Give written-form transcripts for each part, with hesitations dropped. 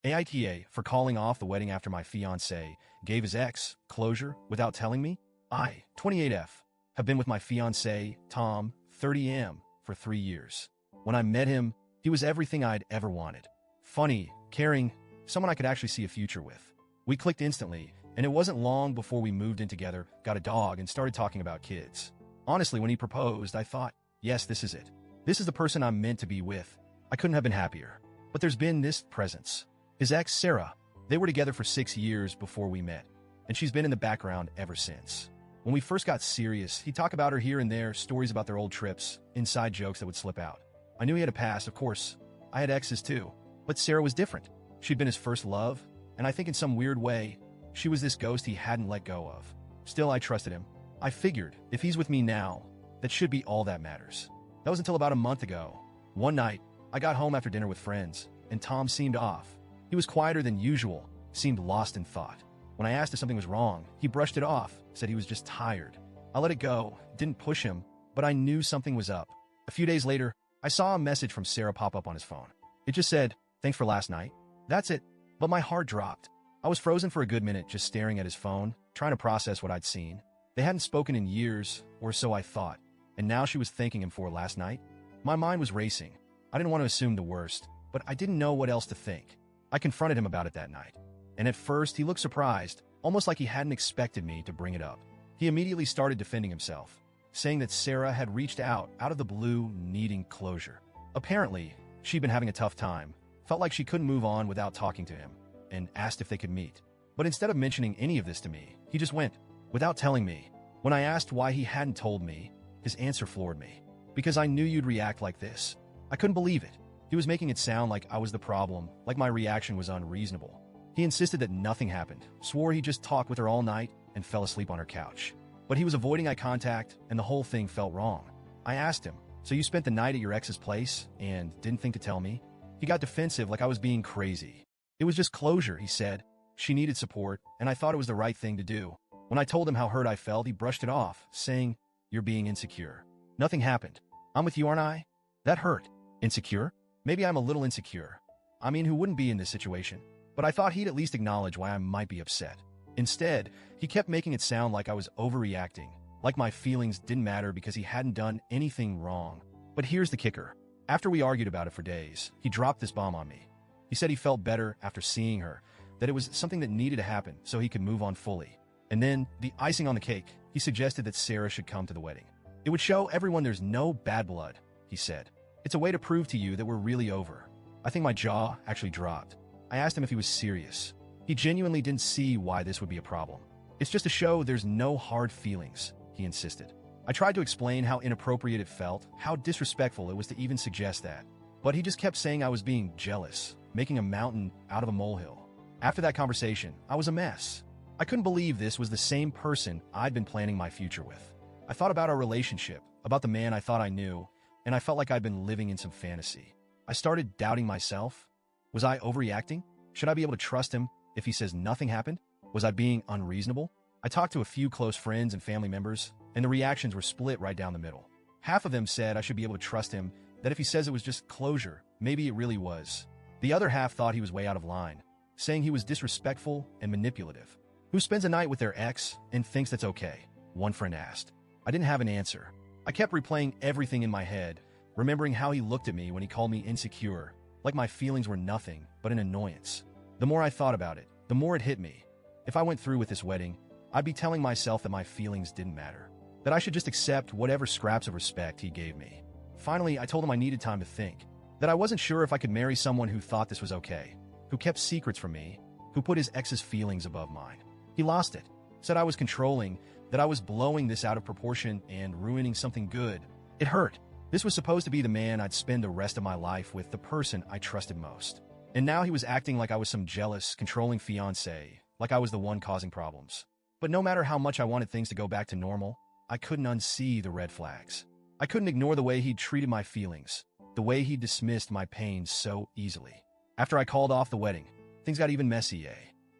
AITA for calling off the wedding after my fiancé gave his ex closure without telling me. I, 28F, have been with my fiancé, Tom, 30M, for 3 years. When I met him, he was everything I'd ever wanted. Funny, caring, someone I could actually see a future with. We clicked instantly, and it wasn't long before we moved in together, got a dog, and started talking about kids. Honestly, when he proposed, I thought, yes, this is it. This is the person I'm meant to be with. I couldn't have been happier. But there's been this presence. His ex, Sarah, they were together for 6 years before we met, and she's been in the background ever since. When we first got serious, he'd talk about her here and there, stories about their old trips, inside jokes that would slip out. I knew he had a past, of course. I had exes too. But Sarah was different. She'd been his first love, and I think in some weird way, she was this ghost he hadn't let go of. Still, I trusted him. I figured, if he's with me now, that should be all that matters. That was until about a month ago. One night, I got home after dinner with friends, and Tom seemed off. He was quieter than usual, seemed lost in thought. When I asked if something was wrong, he brushed it off, said he was just tired. I let it go, didn't push him, but I knew something was up. A few days later, I saw a message from Sarah pop up on his phone. It just said, "Thanks for last night." That's it. But my heart dropped. I was frozen for a good minute just staring at his phone, trying to process what I'd seen. They hadn't spoken in years, or so I thought, and now she was thanking him for last night. My mind was racing. I didn't want to assume the worst, but I didn't know what else to think. I confronted him about it that night, and at first he looked surprised, almost like he hadn't expected me to bring it up. He immediately started defending himself, saying that Sarah had reached out of the blue, needing closure. Apparently, she'd been having a tough time, felt like she couldn't move on without talking to him, and asked if they could meet. But instead of mentioning any of this to me, he just went, without telling me. When I asked why he hadn't told me, his answer floored me. "Because I knew you'd react like this." I couldn't believe it. He was making it sound like I was the problem, like my reaction was unreasonable. He insisted that nothing happened, swore he just talked with her all night, and fell asleep on her couch. But he was avoiding eye contact, and the whole thing felt wrong. I asked him, "So you spent the night at your ex's place, and didn't think to tell me?" He got defensive like I was being crazy. "It was just closure," he said. "She needed support, and I thought it was the right thing to do." When I told him how hurt I felt, he brushed it off, saying, "You're being insecure. Nothing happened. I'm with you, aren't I?" That hurt. Insecure? Maybe I'm a little insecure. I mean, who wouldn't be in this situation? But I thought he'd at least acknowledge why I might be upset. Instead, he kept making it sound like I was overreacting, like my feelings didn't matter because he hadn't done anything wrong. But here's the kicker. After we argued about it for days, he dropped this bomb on me. He said he felt better after seeing her, that it was something that needed to happen so he could move on fully. And then, the icing on the cake, he suggested that Sarah should come to the wedding. "It would show everyone there's no bad blood," he said. "It's a way to prove to you that we're really over." I think my jaw actually dropped. I asked him if he was serious. He genuinely didn't see why this would be a problem. "It's just to show there's no hard feelings," he insisted. I tried to explain how inappropriate it felt, how disrespectful it was to even suggest that. But he just kept saying I was being jealous, making a mountain out of a molehill. After that conversation, I was a mess. I couldn't believe this was the same person I'd been planning my future with. I thought about our relationship, about the man I thought I knew, and I felt like I'd been living in some fantasy. I started doubting myself. Was I overreacting? Should I be able to trust him if he says nothing happened? Was I being unreasonable? I talked to a few close friends and family members, and the reactions were split right down the middle. Half of them said I should be able to trust him, that if he says it was just closure, maybe it really was. The other half thought he was way out of line, saying he was disrespectful and manipulative. Who spends a night with their ex and thinks that's okay? One friend asked. I didn't have an answer. I kept replaying everything in my head, remembering how he looked at me when he called me insecure, like my feelings were nothing but an annoyance. The more I thought about it, the more it hit me. If I went through with this wedding, I'd be telling myself that my feelings didn't matter, that I should just accept whatever scraps of respect he gave me. Finally, I told him I needed time to think, that I wasn't sure if I could marry someone who thought this was okay, who kept secrets from me, who put his ex's feelings above mine. He lost it, said I was controlling, that I was blowing this out of proportion and ruining something good. It hurt. This was supposed to be the man I'd spend the rest of my life with, the person I trusted most. And now he was acting like I was some jealous, controlling fiancé, like I was the one causing problems. But no matter how much I wanted things to go back to normal, I couldn't unsee the red flags. I couldn't ignore the way he'd treated my feelings, the way he dismissed my pain so easily. After I called off the wedding, things got even messy.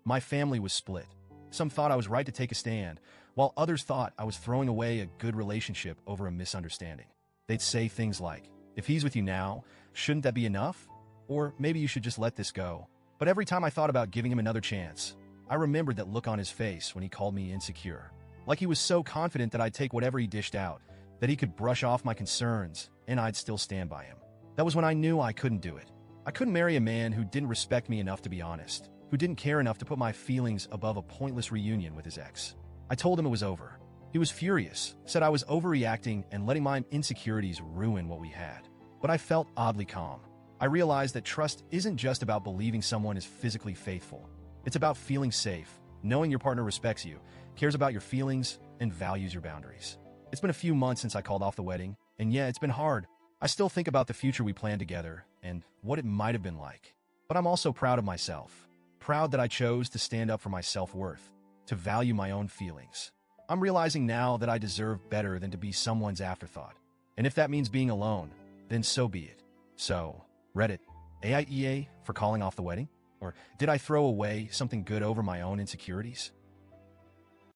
My family was split. Some thought I was right to take a stand, while others thought I was throwing away a good relationship over a misunderstanding. They'd say things like, if he's with you now, shouldn't that be enough? Or maybe you should just let this go. But every time I thought about giving him another chance, I remembered that look on his face when he called me insecure. Like he was so confident that I'd take whatever he dished out, that he could brush off my concerns, and I'd still stand by him. That was when I knew I couldn't do it. I couldn't marry a man who didn't respect me enough to be honest, who didn't care enough to put my feelings above a pointless reunion with his ex. I told him it was over. He was furious, said I was overreacting and letting my insecurities ruin what we had. But I felt oddly calm. I realized that trust isn't just about believing someone is physically faithful. It's about feeling safe, knowing your partner respects you, cares about your feelings, and values your boundaries. It's been a few months since I called off the wedding, and yeah, it's been hard. I still think about the future we planned together and what it might have been like. But I'm also proud of myself. Proud that I chose to stand up for my self-worth, to value my own feelings. I'm realizing now that I deserve better than to be someone's afterthought. And if that means being alone, then so be it. So, Reddit, AITA for calling off the wedding? Or did I throw away something good over my own insecurities?